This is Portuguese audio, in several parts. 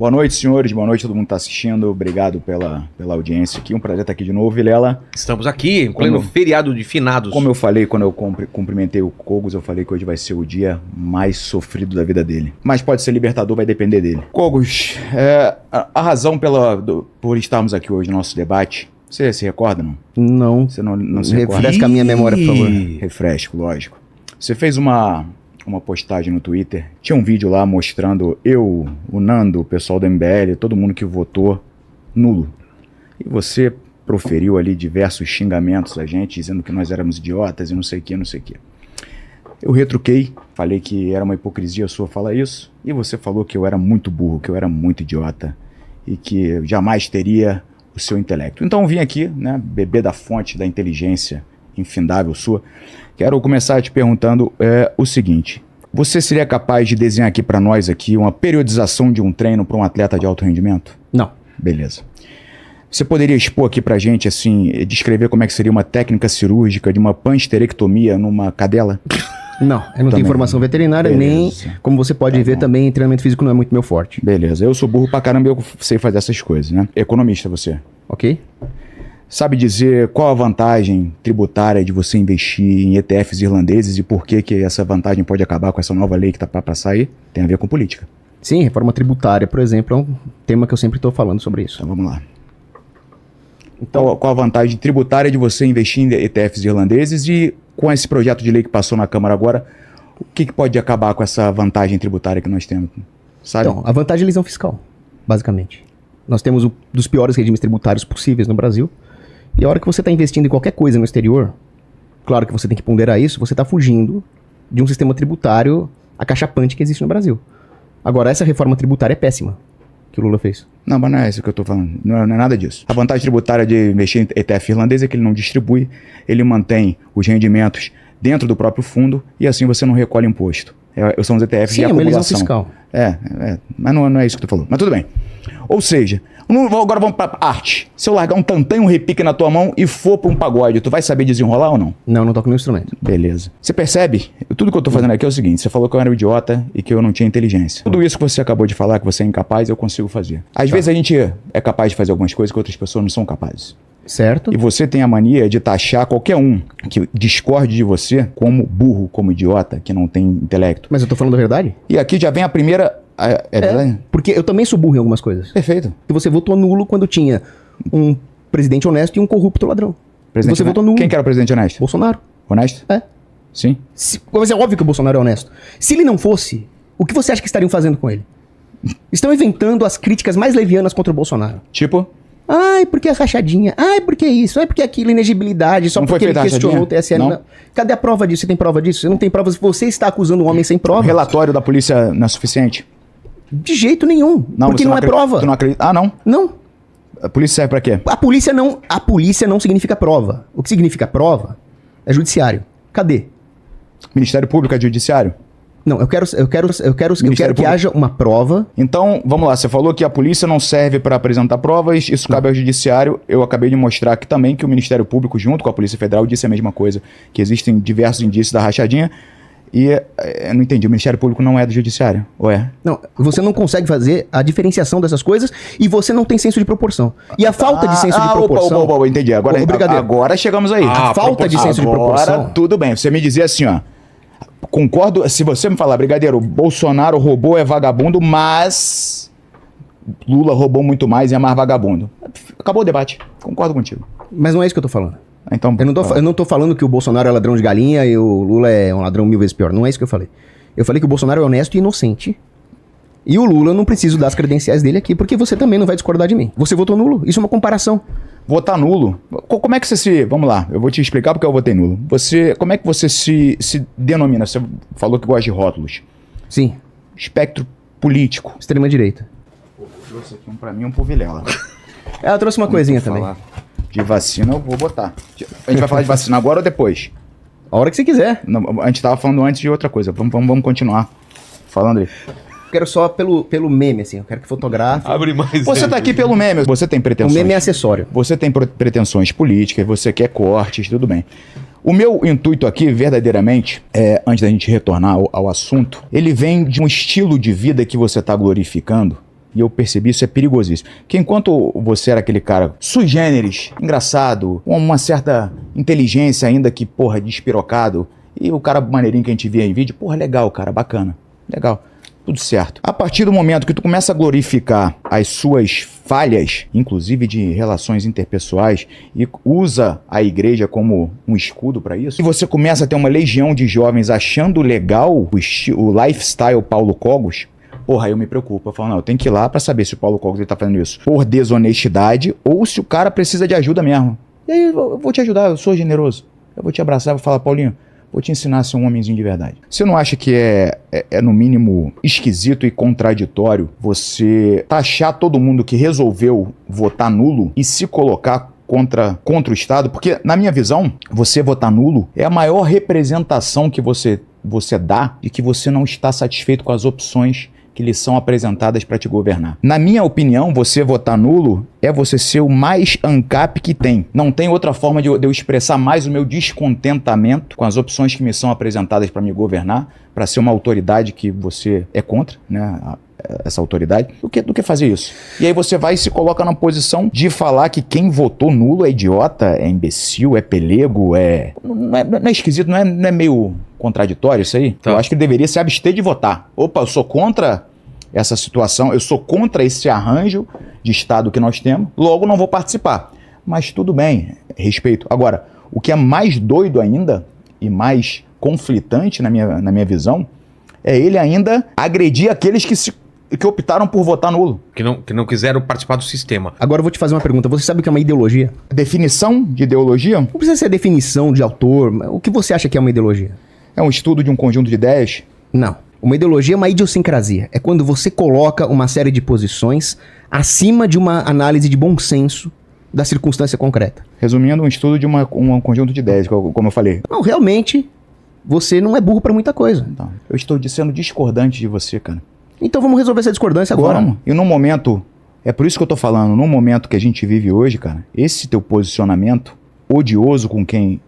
Boa noite, senhores. Boa noite, todo mundo que está assistindo. Obrigado pela audiência aqui. Um prazer estar aqui de novo, Vilela. Estamos aqui, em pleno feriado de finados. Como eu falei quando eu cumprimentei o Cogos, eu falei que hoje vai ser o dia mais sofrido da vida dele. Mas pode ser libertador, vai depender dele. Cogos, a razão por estarmos aqui hoje no nosso debate, você se recorda, não? Não. Você não se recorda? Refresca a minha memória, por favor. Refresco, lógico. Você fez uma postagem no Twitter, tinha um vídeo lá mostrando eu, o Nando, o pessoal do MBL, todo mundo que votou nulo. E você proferiu ali diversos xingamentos a gente, dizendo que nós éramos idiotas e não sei o que, não sei o que. Eu retruquei, falei que era uma hipocrisia sua falar isso, e você falou que eu era muito burro, que eu era muito idiota, e que eu jamais teria o seu intelecto. Então eu vim aqui, né, beber da fonte da inteligência infindável sua. Quero começar te perguntando o seguinte: você seria capaz de desenhar aqui para nós aqui uma periodização de um treino para um atleta de alto rendimento? Não. Beleza. Você poderia expor aqui pra gente, assim, descrever como é que seria uma técnica cirúrgica de uma pansterectomia numa cadela? Não, eu não tenho formação veterinária, nem, como você pode ver também, treinamento físico não é muito meu forte. Beleza, eu sou burro pra caramba e eu sei fazer essas coisas, né? Economista você. Ok. Sabe dizer qual a vantagem tributária de você investir em ETFs irlandeses e por que essa vantagem pode acabar com essa nova lei que tá para sair? Tem a ver com política. Sim, reforma tributária, por exemplo, é um tema que eu sempre estou falando sobre isso. Então vamos lá. Então, qual a vantagem tributária de você investir em ETFs irlandeses e com esse projeto de lei que passou na Câmara agora, o que pode acabar com essa vantagem tributária que nós temos? Sabe? Então, a vantagem é a elisão fiscal, basicamente. Nós temos um dos piores regimes tributários possíveis no Brasil. E a hora que você está investindo em qualquer coisa no exterior, claro que você tem que ponderar isso, você está fugindo de um sistema tributário acachapante que existe no Brasil. Agora, essa reforma tributária é péssima, que o Lula fez. Não, mas não é isso que eu estou falando. Não é nada disso. A vantagem tributária de investir em ETF irlandês é que ele não distribui, ele mantém os rendimentos dentro do próprio fundo e assim você não recolhe imposto. São os ETFs de acumulação. Sim, é uma elisão fiscal. Mas não é isso que eu estou falando. Mas tudo bem. Ou seja, agora vamos para arte. Se eu largar um tantã e um repique na tua mão e for para um pagode, tu vai saber desenrolar ou não? Não, não toco nenhum instrumento. Beleza. Você percebe? Tudo que eu tô fazendo aqui é o seguinte: você falou que eu era um idiota e que eu não tinha inteligência. Tudo isso que você acabou de falar, que você é incapaz, eu consigo fazer. Às vezes a gente é capaz de fazer algumas coisas que outras pessoas não são capazes. Certo. E você tem a mania de taxar qualquer um que discorde de você como burro, como idiota, que não tem intelecto. Mas eu tô falando a verdade? E aqui já vem a primeira... É verdade? Porque eu também sou burro em algumas coisas. Perfeito. E você votou nulo quando tinha um presidente honesto e um corrupto ladrão. Você votou nulo. Quem que era o presidente honesto? Bolsonaro. Honesto? É. Sim. Mas é óbvio que o Bolsonaro é honesto. Se ele não fosse, o que você acha que estariam fazendo com ele? Estão inventando as críticas mais levianas contra o Bolsonaro. Tipo? Ai, porque a rachadinha. Ai, porque isso. Ai, porque aquilo, inegibilidade. Só não porque ele questionou o TSE. TSE. Cadê a prova disso? Você tem prova disso? Você não tem prova. Você está acusando um homem sem prova. O relatório da polícia não é suficiente? De jeito nenum. Não, porque não é prova. Tu não acredita? Ah, não? Não. A polícia serve pra quê? A polícia não significa prova. O que significa prova é judiciário. Cadê? Ministério Público é judiciário? Não, eu quero que haja uma prova. Então, vamos lá, você falou que a polícia não serve para apresentar provas, isso cabe ao judiciário. Eu acabei de mostrar aqui também que o Ministério Público, junto com a Polícia Federal, disse a mesma coisa, que existem diversos indícios da rachadinha. E eu não entendi, o Ministério Público não é do judiciário, ou é? Não, você não consegue fazer a diferenciação dessas coisas e você não tem senso de proporção. E a falta de senso de proporção... Opa, entendi. Agora chegamos aí. A falta de senso de proporção... Agora, tudo bem. Você me dizia assim, ó... Concordo, se você me falar, Brigadeiro, Bolsonaro roubou, é vagabundo, mas... Lula roubou muito mais e é mais vagabundo. Acabou o debate. Concordo contigo. Mas não é isso que eu tô falando. Então, eu não tô falando que o Bolsonaro é ladrão de galinha e o Lula é um ladrão 1000 vezes pior. Não é isso que eu falei. Eu falei que o Bolsonaro é honesto e inocente. E o Lula, eu não preciso dar as credenciais dele aqui, porque você também não vai discordar de mim. Você votou nulo. Isso é uma comparação. Votar nulo? Como é que você se... Vamos lá, eu vou te explicar porque eu votei nulo. Como é que você se denomina? Você falou que gosta de rótulos. Sim. Espectro político. Extrema-direita. Eu trouxe aqui um pra mim e um pro Vilela. Ela trouxe uma coisinha também. De vacina eu vou botar. A gente vai falar de vacina agora ou depois? A hora que você quiser. Não, a gente tava falando antes de outra coisa. Vamos continuar falando aí. Eu quero só pelo meme, assim. Eu quero que fotografe. Abre mais. Você tá aqui pelo meme. Você tem pretensões. O meme é acessório. Você tem pretensões políticas, você quer cortes, tudo bem. O meu intuito aqui, verdadeiramente, antes da gente retornar ao assunto, ele vem de um estilo de vida que você tá glorificando, E eu percebi isso é perigosíssimo. Porque enquanto você era aquele cara sui generis, engraçado, com uma certa inteligência ainda que, porra, despirocado, e o cara maneirinho que a gente via em vídeo, porra, legal, cara, bacana, legal, tudo certo. A partir do momento que tu começa a glorificar as suas falhas, inclusive de relações interpessoais, e usa a igreja como um escudo para isso, e você começa a ter uma legião de jovens achando legal o lifestyle Paulo Cogos, porra, aí eu me preocupo. Eu falo, não, eu tenho que ir lá pra saber se o Paulo Cogos ele tá fazendo isso por desonestidade ou se o cara precisa de ajuda mesmo. E aí eu vou te ajudar, eu sou generoso. Eu vou te abraçar, vou falar, Paulinho, vou te ensinar a ser um homenzinho de verdade. Você não acha que é no mínimo esquisito e contraditório você taxar todo mundo que resolveu votar nulo e se colocar contra o Estado? Porque, na minha visão, você votar nulo é a maior representação que você dá de que você não está satisfeito com as opções que lhe são apresentadas para te governar. Na minha opinião, você votar nulo é você ser o mais ANCAP que tem. Não tem outra forma de eu expressar mais o meu descontentamento com as opções que me são apresentadas para me governar, para ser uma autoridade que você é contra, né? Essa autoridade, do que fazer isso. E aí você vai e se coloca na posição de falar que quem votou nulo é idiota, é imbecil, é pelego, não é esquisito, não é meio contraditório isso aí? Tá. Eu acho que ele deveria se abster de votar. Opa, eu sou contra essa situação, eu sou contra esse arranjo de Estado que nós temos, logo não vou participar. Mas tudo bem, respeito. Agora, o que é mais doido ainda e mais conflitante na minha visão é ele ainda agredir aqueles que optaram por votar nulo. Que não quiseram participar do sistema. Agora eu vou te fazer uma pergunta. Você sabe o que é uma ideologia? Definição de ideologia? Não precisa ser definição de autor. O que você acha que é uma ideologia? É um estudo de um conjunto de ideias? Não. Uma ideologia é uma idiosincrasia. É quando você coloca uma série de posições acima de uma análise de bom senso da circunstância concreta. Resumindo, um estudo de um conjunto de ideias, como eu falei. Não, realmente, você não é burro pra muita coisa. Então, eu estou sendo discordante de você, cara. Então vamos resolver essa discordância agora. Vamos. E num momento, é por isso que eu tô falando, num momento que a gente vive hoje, cara, esse teu posicionamento odioso com quem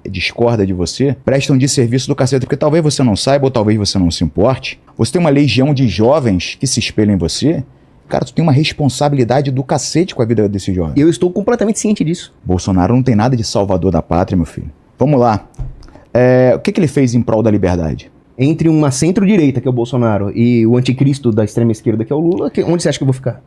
discorda de você, presta um desserviço do cacete, porque talvez você não saiba ou talvez você não se importe. Você tem uma legião de jovens que se espelham em você. Cara, tu tem uma responsabilidade do cacete com a vida desse jovem. Eu estou completamente ciente disso. Bolsonaro não tem nada de salvador da pátria, meu filho. Vamos lá. O que ele fez em prol da liberdade? Entre uma centro-direita, que é o Bolsonaro, e o anticristo da extrema-esquerda, que é o Lula, onde você acha que eu vou ficar?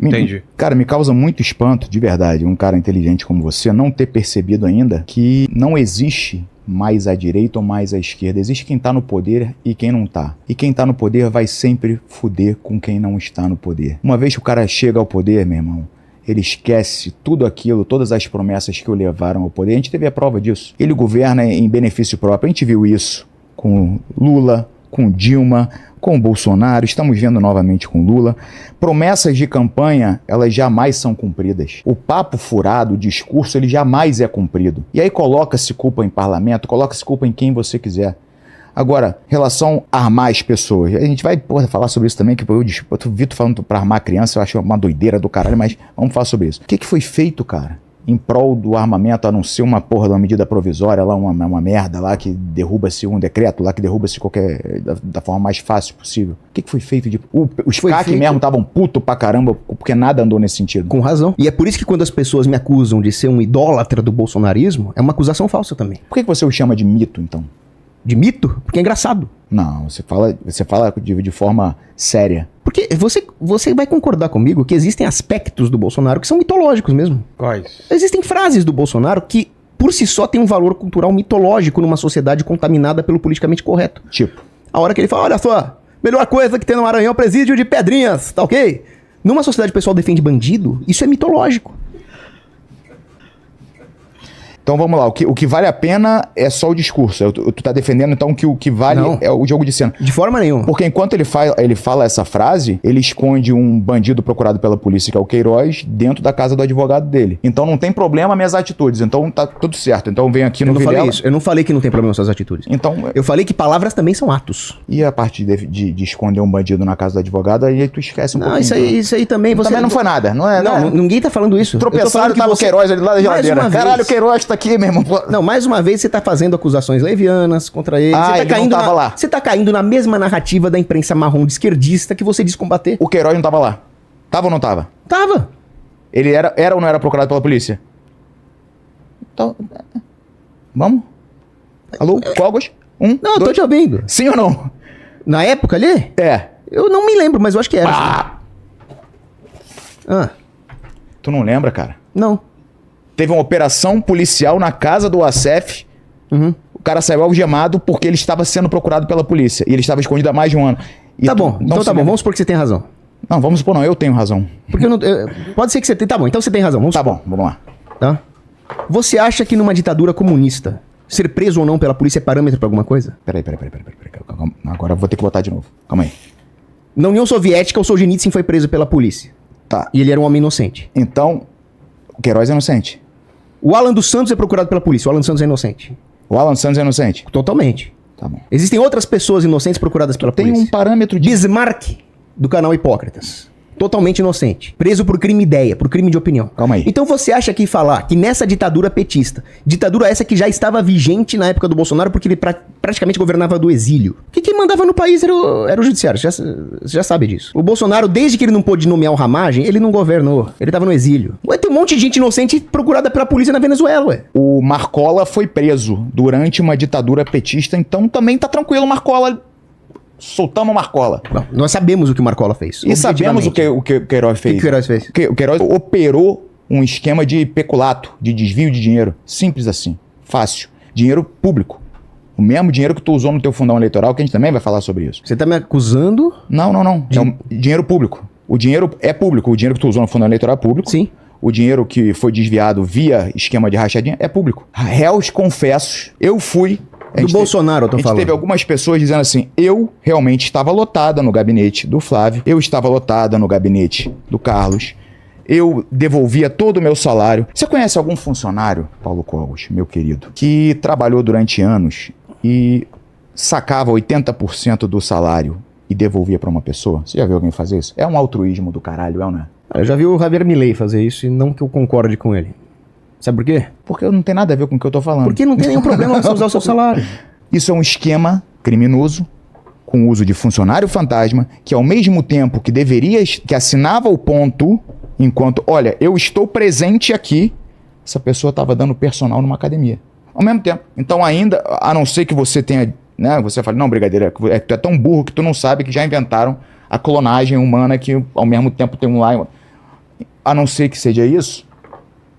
Entendi. Cara, me causa muito espanto, de verdade, um cara inteligente como você não ter percebido ainda que não existe mais à direita ou mais à esquerda. Existe quem tá no poder e quem não tá. E quem tá no poder vai sempre fuder com quem não está no poder. Uma vez que o cara chega ao poder, meu irmão, ele esquece tudo aquilo, todas as promessas que o levaram ao poder. A gente teve a prova disso. Ele governa em benefício próprio. A gente viu isso com Lula, com Dilma, com Bolsonaro, estamos vendo novamente com Lula. Promessas de campanha, elas jamais são cumpridas. O papo furado, o discurso, ele jamais é cumprido. E aí coloca-se culpa em parlamento, coloca-se culpa em quem você quiser. Agora, relação a armar as pessoas. A gente vai, falar sobre isso também, que eu vi tu falando pra armar criança, eu acho uma doideira do caralho, mas vamos falar sobre isso. O que foi feito, cara, em prol do armamento, a não ser uma porra de uma medida provisória lá, uma merda lá que derruba-se um decreto lá que derruba-se da forma mais fácil possível. O que foi feito de... Os CAC mesmo estavam puto pra caramba porque nada andou nesse sentido. Com razão. E é por isso que quando as pessoas me acusam de ser um idólatra do bolsonarismo, é uma acusação falsa também. Por que você o chama de mito, então? De mito? Porque é engraçado. Não, você fala de forma séria. Porque você vai concordar comigo que existem aspectos do Bolsonaro que são mitológicos mesmo. Quais? Existem frases do Bolsonaro que, por si só, têm um valor cultural mitológico numa sociedade contaminada pelo politicamente correto. Tipo? A hora que ele fala, olha só, melhor coisa que tem no Maranhão é o presídio de Pedrinhas, tá ok? Numa sociedade que o pessoal defende bandido, isso é mitológico. Então vamos lá, o que vale a pena é só o discurso. Tu tá defendendo então que o que vale é o jogo de cena. De forma nenhuma. Porque enquanto ele fala essa frase, ele esconde um bandido procurado pela polícia, que é o Queiroz, dentro da casa do advogado dele. Então não tem problema minhas atitudes, então tá tudo certo. Então vem aqui no Vilela... Eu não falei isso, eu não falei que não tem problema suas atitudes. Então... Eu falei que palavras também são atos. E a parte de esconder um bandido na casa do advogado, aí tu esquece um pouquinho. Não, isso aí também... Também não foi nada, não é? Não, ninguém tá falando isso. Tropeçaram e tava o Queiroz ali lá da geladeira. Caralho, o Queiroz tá aqui, meu irmão. Não, mais uma vez você tá fazendo acusações levianas contra ele. Ele não tava lá. Você tá caindo na mesma narrativa da imprensa marrom de esquerdista que você diz combater. O Queiroz não tava lá. Tava ou não tava? Tava. Ele era ou não era procurado pela polícia? Então, vamos? Alô, Cogos? Não, eu tô te ouvindo. Sim ou não? Na época ali? É. Eu não me lembro, mas eu acho que era. Ah, Tu não lembra, cara? não. Teve uma operação policial na casa do Acef. Uhum. O cara saiu algemado porque ele estava sendo procurado pela polícia. E ele estava escondido há mais de um ano. E Tá tu bom, não então se tá bom, lembra? vamos supor que você tem razão. Não, vamos supor não, eu tenho razão. Porque eu não. Pode ser que você tenha. Tá bom, então você tem razão. Vamos Tá supor, bom, vamos lá. tá? Você acha que numa ditadura comunista, ser preso ou não pela polícia é parâmetro pra alguma coisa? Peraí. Calma. Agora eu vou ter que botar de novo. Calma aí. Na União Soviética, o Solzhenitsyn foi preso pela polícia. Tá. E ele era um homem inocente. Então, o Queiroz é inocente. O Alan dos Santos é procurado pela polícia. O Alan dos Santos é inocente. O Alan Santos é inocente. Totalmente. Tá bom. Existem outras pessoas inocentes procuradas pela Tem polícia. um parâmetro de... Bismarck, do canal Hipócritas. Totalmente inocente. Preso por crime ideia, por crime de opinião. Calma aí. Então você acha que falar que nessa ditadura petista, ditadura essa que já estava vigente na época do Bolsonaro porque ele praticamente governava do exílio. O que quem mandava no país era o judiciário, você já sabe disso. O Bolsonaro, desde que ele não pôde nomear o Ramagem, ele não governou. Ele tava no exílio. Ué, tem um monte de gente inocente procurada pela polícia na Venezuela, ué. O Marcola foi preso durante uma ditadura petista, então também tá tranquilo, Marcola. Soltamos o Marcola. Não, nós sabemos o que o Marcola fez. E sabemos o que o Queiroz fez. O que o Queiroz fez? O Queiroz operou um esquema de peculato, de desvio de dinheiro. Simples assim. Fácil. Dinheiro público. O mesmo dinheiro que tu usou no teu fundão eleitoral, que a gente também vai falar sobre isso. Você tá me acusando? Não. É um dinheiro público. O dinheiro é público. O dinheiro que tu usou no fundão eleitoral é público. Sim. O dinheiro que foi desviado via esquema de rachadinha é público. Réus confessos. Eu fui... Do Bolsonaro, eu tô A gente falando. teve algumas pessoas dizendo assim, eu realmente estava lotada no gabinete do Flávio, eu estava lotada no gabinete do Carlos, eu devolvia todo o meu salário. Você conhece algum funcionário, Paulo Cogos, meu querido, que trabalhou durante anos e sacava 80% do salário e devolvia para uma pessoa? Você já viu alguém fazer isso? É um altruísmo do caralho, é ou não é? Eu já vi o Javier Milei fazer isso e não que eu concorde com ele. Sabe por quê? Porque não tem nada a ver com o que eu tô falando. Porque não tem nenhum problema você usar o seu salário. Isso é um esquema criminoso com uso de funcionário fantasma que ao mesmo tempo que assinava o ponto enquanto, olha, eu estou presente aqui, essa pessoa estava dando personal numa academia. Ao mesmo tempo. Então ainda, a não ser que você tenha, né, você fala, não, brigadeiro, tu é tão burro que tu não sabe que já inventaram a clonagem humana que ao mesmo tempo tem um lá. A não ser que seja isso,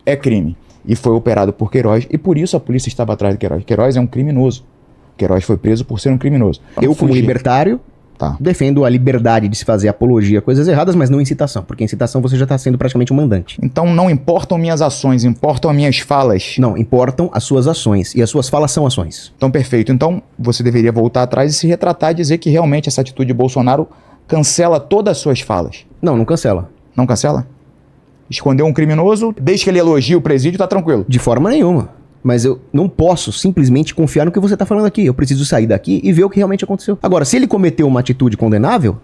é crime. E foi operado por Queiroz, e por isso a polícia estava atrás de Queiroz. Queiroz é um criminoso. Queiroz foi preso por ser um criminoso. Eu, como libertário, defendo a liberdade de se fazer apologia a coisas erradas, mas não incitação. Porque incitação você já está sendo praticamente um mandante. Então não importam minhas ações, importam as minhas falas. Não, importam as suas ações. E as suas falas são ações. Então, perfeito. Então, você deveria voltar atrás e se retratar e dizer que realmente essa atitude de Bolsonaro cancela todas as suas falas. Não cancela. Não cancela? Escondeu um criminoso, desde que ele elogie o presídio, tá tranquilo. De forma nenhuma. Mas eu não posso simplesmente confiar no que você tá falando aqui. Eu preciso sair daqui e ver o que realmente aconteceu. Agora, se ele cometeu uma atitude condenável,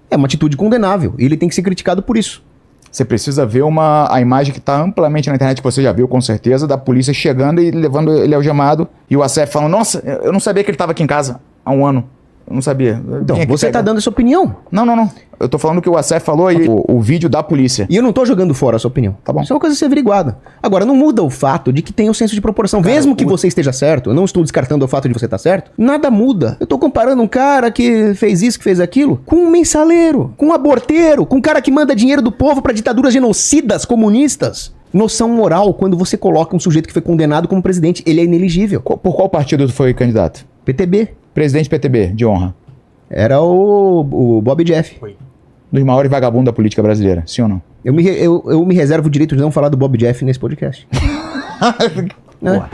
é uma atitude condenável. E ele tem que ser criticado por isso. Você precisa ver a imagem que tá amplamente na internet, que você já viu com certeza, da polícia chegando e levando ele algemado. E o Acef falando, nossa, eu não sabia que ele tava aqui em casa há um ano. Eu não sabia. Então, você tá dando essa opinião. Não. Eu tô falando o que o Acef falou e o vídeo da polícia. E eu não tô jogando fora a sua opinião. Tá bom. Isso é uma coisa a ser averiguada. Agora, não muda o fato de que tem um senso de proporção. Cara, mesmo que você esteja certo, eu não estou descartando o fato de você estar certo, nada muda. Eu tô comparando um cara que fez isso, que fez aquilo, com um mensaleiro, com um aborteiro, com um cara que manda dinheiro do povo pra ditaduras genocidas comunistas. Noção moral, quando você coloca um sujeito que foi condenado como presidente, ele é inelegível. Por qual partido tu foi candidato? PTB. Presidente PTB, de honra. Era o Bob Jeff. Foi. Dos maiores vagabundos da política brasileira, sim ou não? Eu me reservo o direito de não falar do Bob Jeff nesse podcast. Porra.